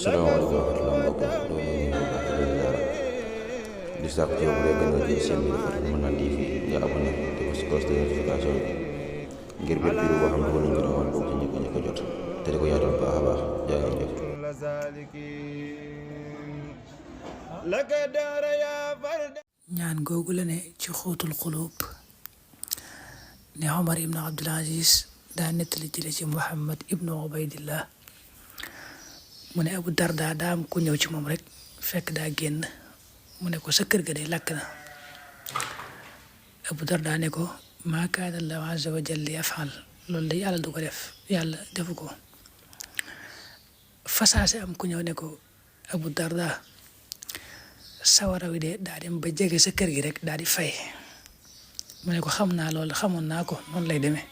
salaamaaleykum wa rahmatulah mbokk yi loolu la ñuy wax di sàkk ci yow bu dee gën nga jël seen bi dafa mën naa di fi nga abonné te ko si cloche de notification bi ngir bépp vidéo boo xam ne nañ ko doon bokk ci ñëpp ko jot te di ko yaatal baax a baax jaa ngeen jëf. ñaan googu la ne ci xóotul xulub ne Omar ibn Abdul Aziz daa nettali jële ci Muhammad ibnu Ubaydillah mu ne Abu Darda daa am ku ñëw ci moom rek fekk daa génn mu ne ko sa kër ga de lakk na. Abu Darda ne ko maa kaana Allahu azza wa jalla yafal loolu de yàlla du ko def yàlla defu ko. fasaase am ku ñëw ne ko Abu Darda sawara wi de daa dem ba jege sa kër gi rek daa di fay. mu ne ko xam naa loolu xamoon naa ko noonu lay demee.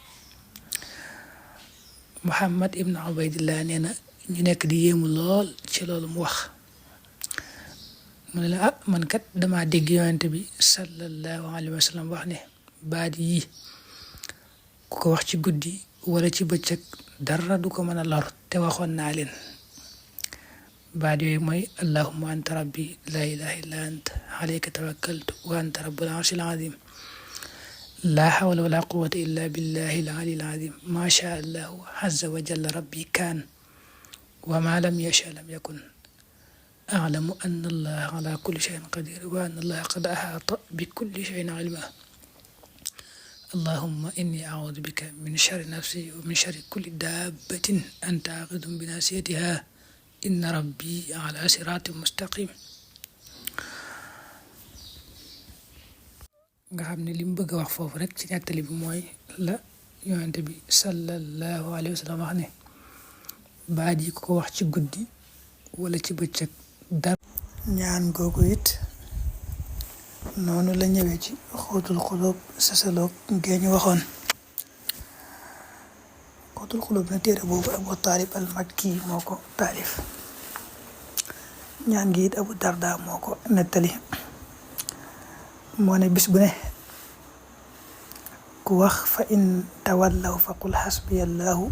Muhammad ibn Ubaydillah nee na ñu nekk di yéemu lool ci loolu mu wax mu ne la man kat damaa dégg yonent bi sallallahu alayhi wa sallam wax ne baat yi ku ko wax ci guddi wala ci bëccëg dara du ko mën a lor te waxoon naa leen baat yooyu mooy allahumma anta rabbi la ilaha illa anta alayka tawakkaltu wa anta rabbul arshil azim la hawla wala quwwata illa billahi al aliyyil azim ma sha allahu azza wa jalla rabbi kaan wa ma lam yasha lam yakun a'lamu anna allaha ala kulli shay'in qadir wa anna allaha qad ahata bi kulli shay'in ilma allahumma inni a'udhu bika min sharri nafsi wa min sharri kulli dabbatin anta akhidhun bi nasiyatiha inna rabbi ala siratin mustaqim. nga xam ne li mu bëgg a wax foofu rek ci nettali bi mooy la yonent bi sallallahu alayhi wa sallam wax ne baat yi ku ko wax ci guddi wala ci bëccëg dara. ñaan googu it noonu la ñëwee ci xóotul xulub sasaloog ngee ñu waxoon. xóotul xulub na téere boobu Abu Talib al Makki moo ko taalif. ñaan gi it Abu Darda moo ko nettali. moo ne bis bu ne ku wax fa in tawallaw fa qul hasbiyallahu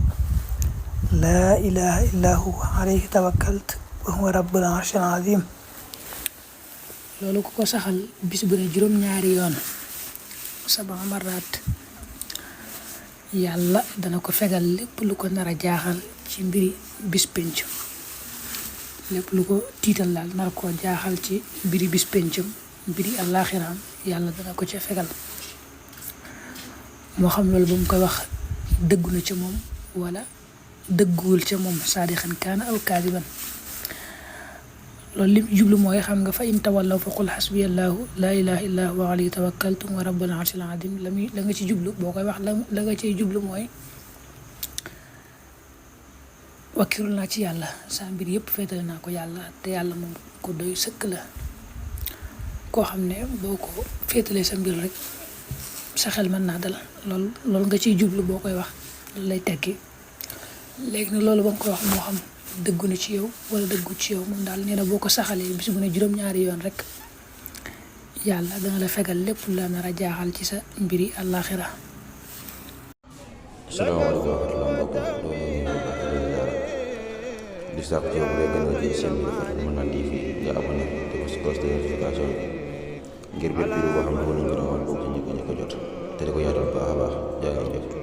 laa ilaha illa huwa alayhi tawakkalt wa huwa rabbul arshil azim. loolu ku ko saxal bis bu ne juróom-ñaari yoon saba maraat yàlla dana ko fegal lépp lu ko nar a jaaxal ci mbiri bis penc lépp lu ko tiital daal nar koo jaaxal ci mbiri bis pencam mbiri àllaaxiraam yàlla dana ko ca fegal moo xam loolu ba mu koy wax dëggu na ca moom wala dëgguwul ca moom saadixan kaana aw kaadiban. loolu li jublu mooy xam nga fa in tawallaw fa qul hasbiyallahu laa ilaha illa huwa alayhi tawakkaltu wa rabbul arshil azim la nga ci jublu boo koy wax la nga ciy jublu mooy wakkirul naa ci yàlla saa mbir yëpp féetale naa ko yàlla te yàlla moom ko doy sëkk la koo xam ne boo ko féetalee sa mbir rek sa xel mën naa dal loolu nga ciy jublu boo koy wax loolu lay tekki. léegi nag loolu ba nga koy wax moo xam dëggu na ci yow wala dëggu ci yow moom daal nee na boo ko saxalee bis bu ne juróom-ñaari yoon rek yàlla dana la fegal lépp la nar a jaaxal ci sa mbiri àllaaxira. salaamaaleykum wa rahmatulah mbokk yi loolu la ñuy wax di sàkk ci yow bu dee gën nga jël seen bi dafa mën naa di fi nga abonné te ko si cloche de notification bi ngir bépp vidéo boo xam ne nañ ko doon bokk ci ñëpp ko jot te di ko yaatal baax a baax jaa ngeen jëf.